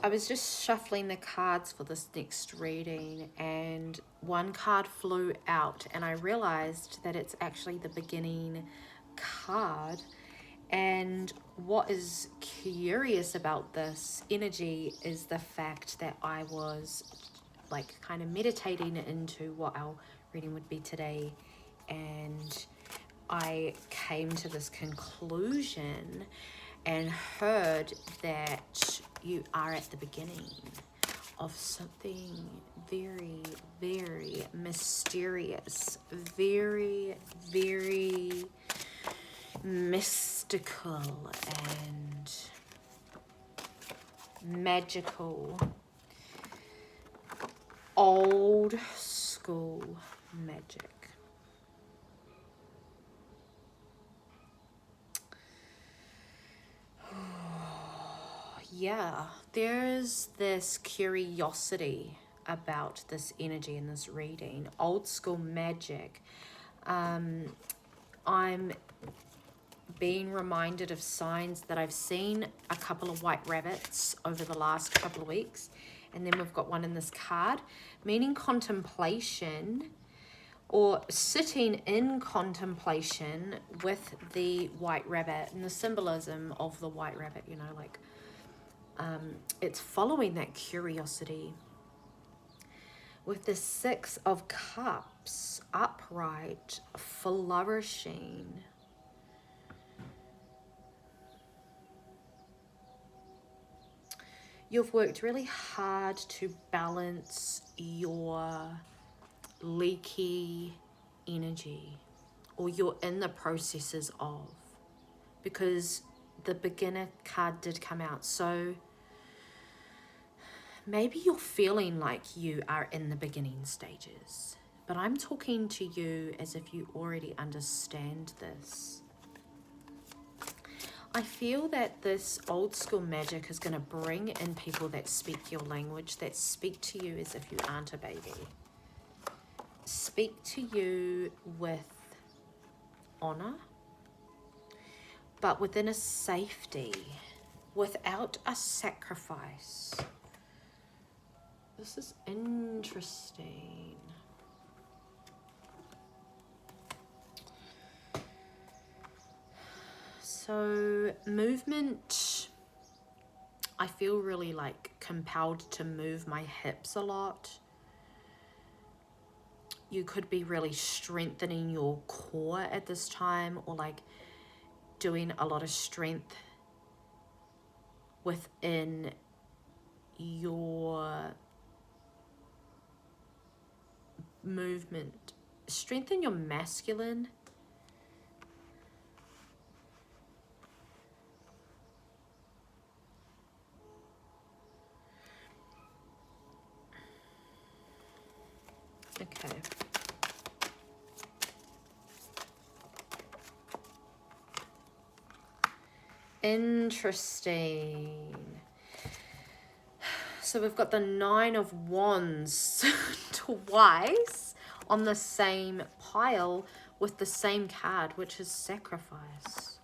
I was just shuffling the cards for this next reading, and one card flew out, and I realized that it's actually the beginning card. And what is curious about this energy is the fact that I was like kind of meditating into what our reading would be today, and I came to this conclusion and heard that you are at the beginning of something very, very mysterious, very, very mystical and magical, old school magic. Yeah, there's this curiosity about this energy in this reading, old school magic. I'm being reminded of signs that I've seen a couple of white rabbits over the last couple of weeks, and then we've got one in this card, meaning contemplation or sitting in contemplation with the white rabbit, and the symbolism of the white rabbit, you know, like it's following that curiosity. With the Six of Cups, upright, flourishing. You've worked really hard to balance your leaky energy, or you're in the processes of, because the beginner card did come out. So maybe you're feeling like you are in the beginning stages, but I'm talking to you as if you already understand this. I feel that this old school magic is going to bring in people that speak your language, that speak to you as if you aren't a baby. Speak to you with honor, but within a safety, without a sacrifice. This is interesting. So movement, I feel really like compelled to move my hips a lot. You could be really strengthening your core at this time, or like doing a lot of strength within your movement. Strengthen your masculine. Okay. Interesting. So we've got the Nine of Wands twice on the same pile with the same card, which is sacrifice.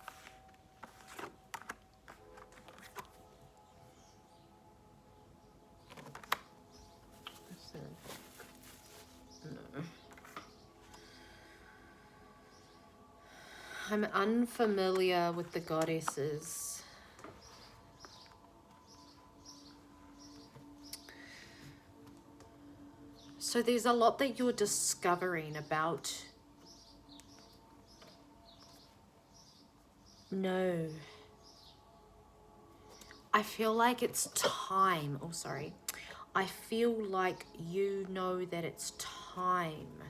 No. I'm unfamiliar with the goddesses. So there's a lot that you're discovering about. No. I feel like it's time. Oh, sorry. I feel like you know that it's time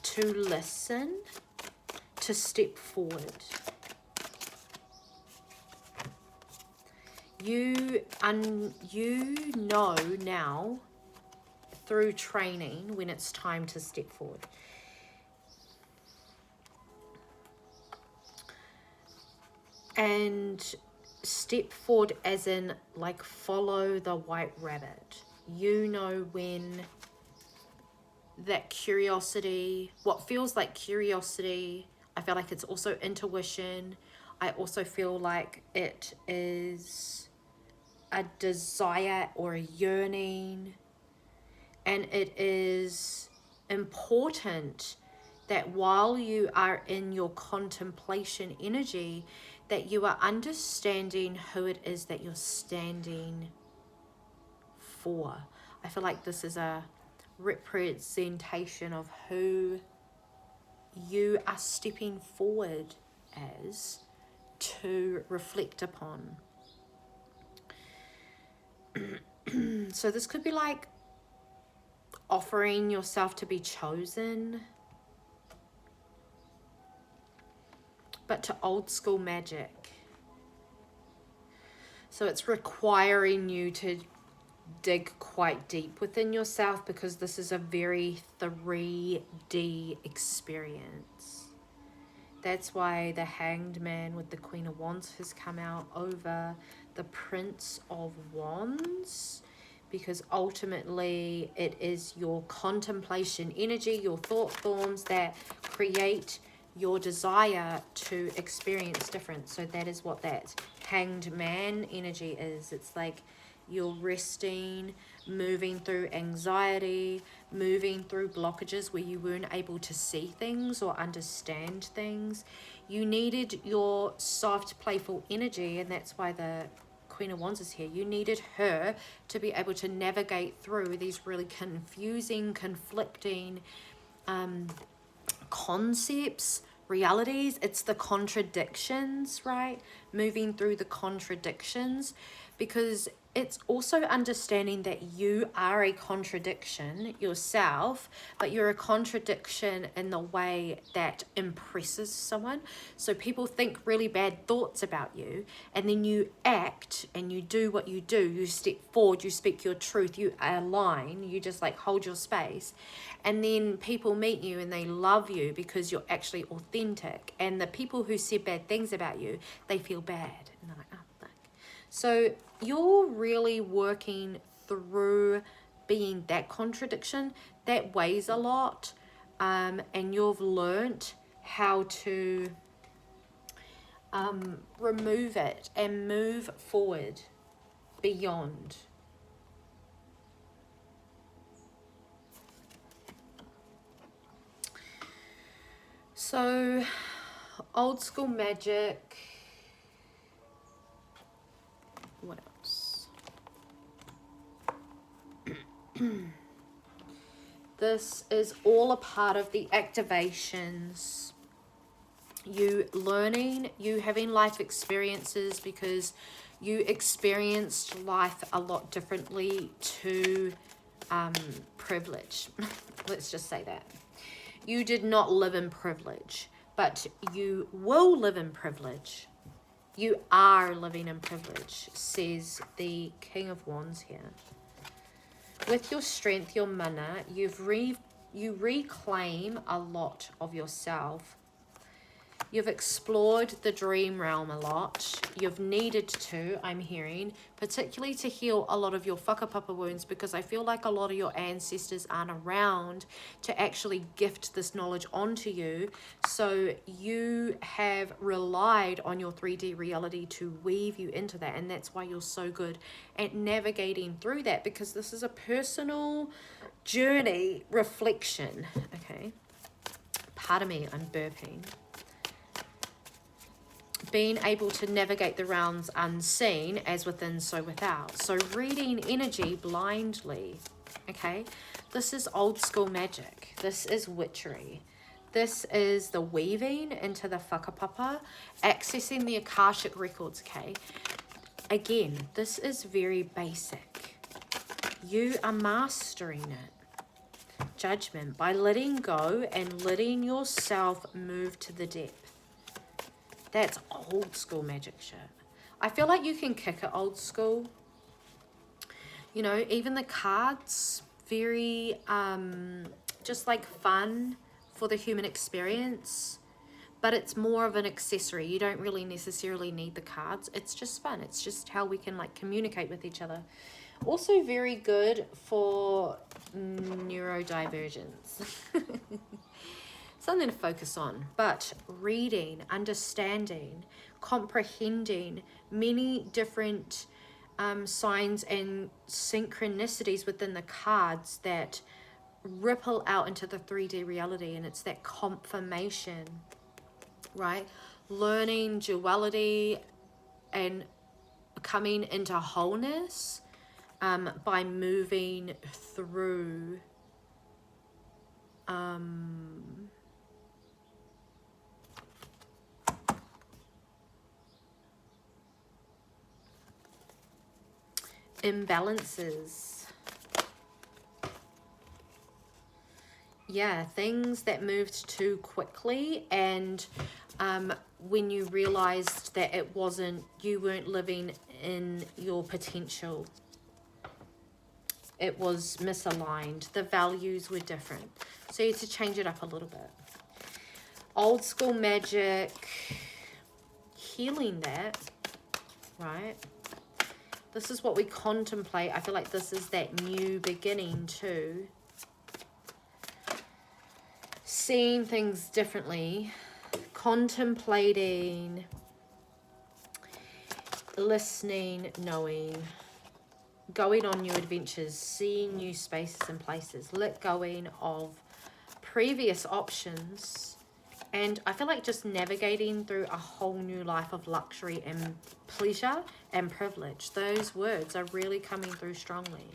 to listen, to step forward. You know now through training when it's time to step forward. And step forward as in like follow the white rabbit. You know when that curiosity, what feels like curiosity, I feel like it's also intuition. I also feel like it is a desire or a yearning, and it is important that while you are in your contemplation energy, that you are understanding who it is that you're standing for. I feel like this is a representation of who you are stepping forward as to reflect upon. So this could be like offering yourself to be chosen, but to old school magic. So it's requiring you to dig quite deep within yourself, because this is a very 3D experience. That's why the Hanged Man with the Queen of Wands has come out over the Prince of Wands, because ultimately it is your contemplation energy, your thought forms that create your desire to experience difference. So that is what that Hanged Man energy is. It's like you're resting, moving through anxiety, moving through blockages where you weren't able to see things or understand things. You needed your soft, playful energy, and that's why the Queen of Wands is here. You needed her to be able to navigate through these really confusing, conflicting concepts, realities. It's the contradictions, right? Moving through the contradictions, because it's also understanding that you are a contradiction yourself, but you're a contradiction in the way that impresses someone. So people think really bad thoughts about you, and then you act and you do what you do. You step forward, you speak your truth, you align, you just like hold your space. And then people meet you and they love you because you're actually authentic. And the people who said bad things about you, they feel bad. And they're like, oh, fuck. So you're really working through being that contradiction that weighs a lot, and you've learnt how to remove it and move forward beyond. So old school magic. What else? This is all a part of the activations. You learning, you having life experiences, because you experienced life a lot differently to privilege. Let's just say that. You did not live in privilege, but you will live in privilege. You are living in privilege, says the King of Wands here. With your strength, your mana, you reclaim a lot of yourself. You've explored the dream realm a lot. You've needed to, I'm hearing, particularly to heal a lot of your whakapapa wounds, because I feel like a lot of your ancestors aren't around to actually gift this knowledge onto you. So you have relied on your 3D reality to weave you into that. And that's why you're so good at navigating through that, because this is a personal journey reflection. Okay. Pardon me, I'm burping. Being able to navigate the realms unseen, as within, so without. So reading energy blindly, okay? This is old school magic. This is witchery. This is the weaving into the whakapapa, accessing the Akashic records, okay? Again, this is very basic. You are mastering it. Judgment, by letting go and letting yourself move to the depth. That's old school magic shit. I feel like you can kick it old school. You know, even the cards, very just like fun for the human experience. But it's more of an accessory. You don't really necessarily need the cards. It's just fun. It's just how we can like communicate with each other. Also very good for neurodivergence. Something to focus on, but reading, understanding, comprehending many different signs and synchronicities within the cards that ripple out into the 3D reality, and it's that confirmation, right? Learning duality and coming into wholeness by moving through imbalances. Yeah, things that moved too quickly, and when you realized that you weren't living in your potential. It was misaligned. The values were different. So you had to change it up a little bit. Old school magic, healing that, right? This is what we contemplate. I feel like this is that new beginning too. Seeing things differently, contemplating, listening, knowing, going on new adventures, seeing new spaces and places, let going of previous options, and I feel like just navigating through a whole new life of luxury and pleasure and privilege. Those words are really coming through strongly.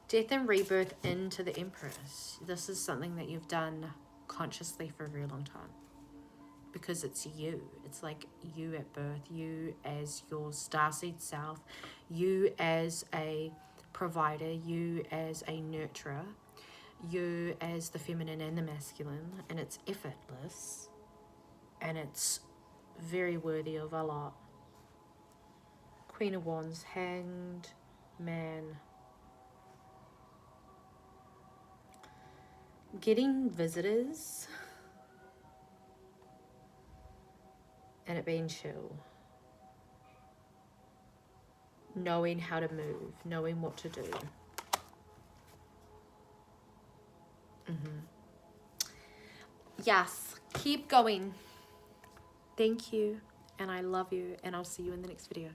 Death and rebirth into the Empress. This is something that you've done consciously for a very long time, because it's you. It's like you at birth, you as your starseed self, you as a provider, you as a nurturer, you as the feminine and the masculine, and it's effortless, and it's very worthy of a lot. Queen of Wands, Hanged Man. Getting visitors and it being chill. Knowing how to move, knowing what to do. Yes, keep going. Thank you, and I love you, and I'll see you in the next video.